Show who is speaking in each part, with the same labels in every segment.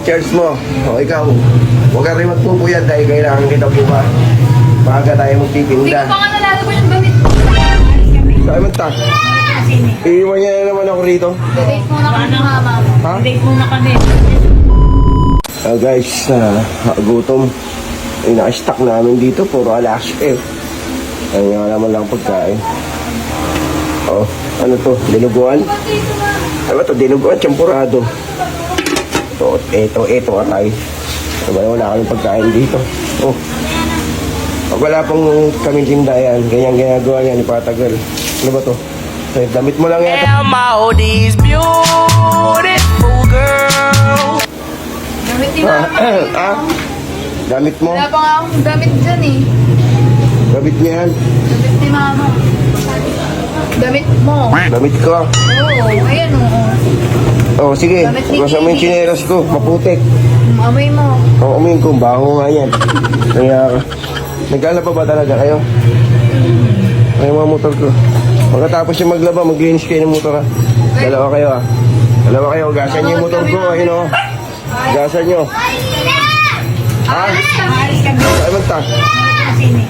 Speaker 1: Nag-charge mo. O ikaw, huwag ka rin magpupuyat dahil kailangan kita buka. Maaga tayo
Speaker 2: Hindi ko
Speaker 1: magtitinda.
Speaker 2: pa nga nalalaban yung gamit ko.
Speaker 1: Saan man ta? Iiwan niya na naman ako rito.
Speaker 2: Date muna kami ni mama.
Speaker 1: Ha?
Speaker 3: Date muna kami.
Speaker 1: Guys, gutom. Ay, naka-stock namin dito. Puro alas eh. Ay, nga naman lang pagkain. Oh, ano to? Dinuguan? Ano ba to? Dinuguan, champurado. Ito, atay. Wala kaming pagkain dito. Oh. Pag wala pong kaming tinda yan, ganyan ginagawa yan, ipatagal. Ano ba to? Say, damit mo lang yan.
Speaker 4: All these beautiful girls.
Speaker 2: Gamit ni mama.
Speaker 1: Damit mo?
Speaker 2: Wala pa nga akong gamit dyan eh.
Speaker 1: Damit niya yan.
Speaker 2: Gamit ni mama. Gamit mo.
Speaker 1: Damit ko.
Speaker 2: Oo, ayan oo.
Speaker 1: Oh, sige.
Speaker 2: Damit ni
Speaker 1: Masama yung
Speaker 2: Kimi.
Speaker 1: chineras ko. Maputik.
Speaker 2: Amoy mo.
Speaker 1: Oo, umiin ko. Baho nga yan. Kaya, nag-alaba ba talaga kayo? Ay, mga motor ko. Pagkatapos yung maglaba, maglinis kayo ng motor ha. Dalawa kayo ha. Dalawa kayo. Gasan niyo yung motor ko. Ayun o. Gasan niyo. Ha?
Speaker 3: Alis kami.
Speaker 1: Saan man ta?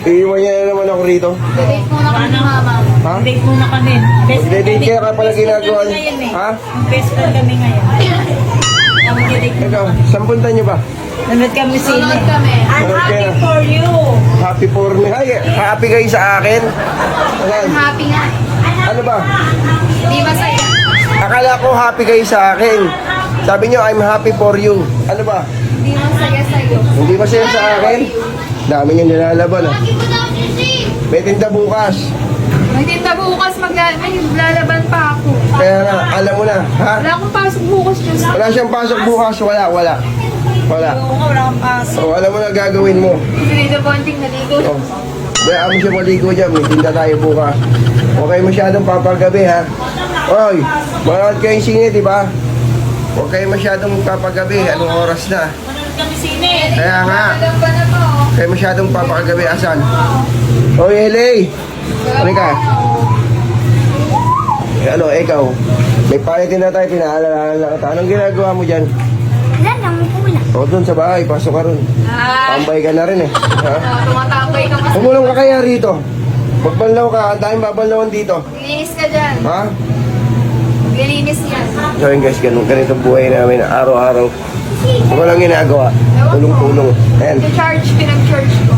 Speaker 1: Iiwan niya na naman ako rito.
Speaker 2: Date muna kami ni mama.
Speaker 1: Ha?
Speaker 3: Date muna kami.
Speaker 1: Magde-date kaya ka pala ginagawa niyo. Ha?
Speaker 3: Best friend kami ngayon. Mag-date
Speaker 1: Ikaw, saan punta niyo ba?
Speaker 3: Nanood kami sine.
Speaker 2: Sunod kami.
Speaker 3: I'm
Speaker 1: Nanood
Speaker 3: happy
Speaker 1: kayo.
Speaker 3: for you.
Speaker 1: Happy for me. Ay, happy kayo sa akin. Ayan.
Speaker 2: Happy nga.
Speaker 1: Ano ba?
Speaker 2: Di masaya.
Speaker 1: Akala ko happy kayo sa akin. Sabi niyo, I'm happy for you. Ano ba?
Speaker 2: Di masaya sa'yo.
Speaker 1: Hindi masaya sa akin? Dami niyong nilalaban ah. May tinda bukas.
Speaker 2: May tinta bukas may lalaban pa ako.
Speaker 1: Kaya nga, alam mo na, ha?
Speaker 2: Wala akong pasok bukas dyan sa...
Speaker 1: Wala siyang pasok bukas, wala.
Speaker 3: Oo nga, wala kang pasok.
Speaker 1: O, alam mo na gagawin mo.
Speaker 2: Dito bonting naligo.
Speaker 1: O, bayaan mo siya maligo dyan, may tinda tayo bukas. Huwag kayo masyadong papagabi, ha? Oy, manood kayong sine, di ba? Huwag kayo masyadong papagabi, anong oras na?
Speaker 3: Nanood kami sine.
Speaker 1: Kaya nga,
Speaker 2: Alam ba na to?
Speaker 1: huwag kayo masyadong papagabi, asan? Oy, LA! Ano ka? Ano, ikaw? May palitin na tayo, pinaalala na kita. Anong ginagawa mo dyan?
Speaker 2: Wala lang, pula.
Speaker 1: O, doon sa bahay, pasok ka ron. Tambay ka na rin eh. Ha?
Speaker 2: Tumatambay ka kasi.
Speaker 1: Umulong ka kaya rito. Magbanlaw ka, ang daming babanlawan dito.
Speaker 2: Linis ka dyan.
Speaker 1: Ha?
Speaker 2: Lilinis yan.
Speaker 1: So yun guys, ganitong buhay namin araw-araw. Walang ginagawa. Tulong-tulong. Ayan,
Speaker 2: Pinag-charge ko.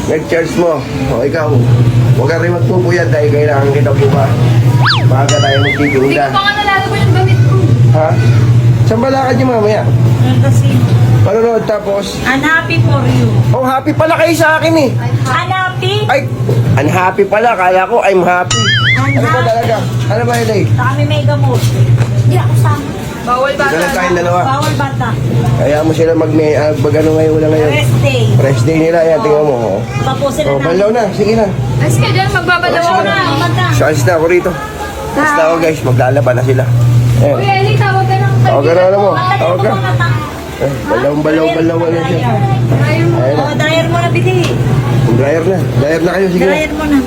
Speaker 1: nag-charge mo. O ikaw, huwag ka rin magpupuyat dahil kailangan kita buka. Maaga tayo
Speaker 2: Hindi ko
Speaker 1: magtitinda.
Speaker 2: pa nga nalalaban yung gamit ko.
Speaker 1: Ha? Saan ba lakad niyo mamaya?
Speaker 3: Nanood ka sine.
Speaker 1: Panonood tapos,
Speaker 3: I'm happy for you.
Speaker 1: oh happy pala kayo sa akin eh.
Speaker 3: I'm happy.
Speaker 1: Ay, unhappy pala. Kala ko I'm happy.
Speaker 3: I'm
Speaker 1: Ano ba
Speaker 3: happy.
Speaker 1: talaga? Ano ba yun eh?
Speaker 3: Kami may gamot. Hindi ako sama.
Speaker 2: Bawal ba?
Speaker 1: Ganun tayong dalawa.
Speaker 3: Bawal bata.
Speaker 1: Kaya mo sila mag-ano ngayon, wala ngayon.
Speaker 3: Rest day.
Speaker 1: Rest day nila, yan, tingnan mo. Oh.
Speaker 3: Tapusin na
Speaker 1: Oh,
Speaker 3: namin.
Speaker 1: banlaw na, sige na.
Speaker 2: Alis ka dyan, magbabalaw ako na.
Speaker 1: So, alis na ako rito. Alis na ako guys, maglalaban na sila.
Speaker 2: Uy,
Speaker 1: Ayan.
Speaker 2: Ellie, tawag ka ng
Speaker 1: Tawag ka na alam mo. Tawag ka.
Speaker 3: Balaw.
Speaker 1: Balaw na siya.
Speaker 2: Ayun mo.
Speaker 1: Ayan na.
Speaker 3: Oh, dryer mo na bili.
Speaker 1: Dryer na. Dryer na kayo, sige na.
Speaker 3: Dryer mo na.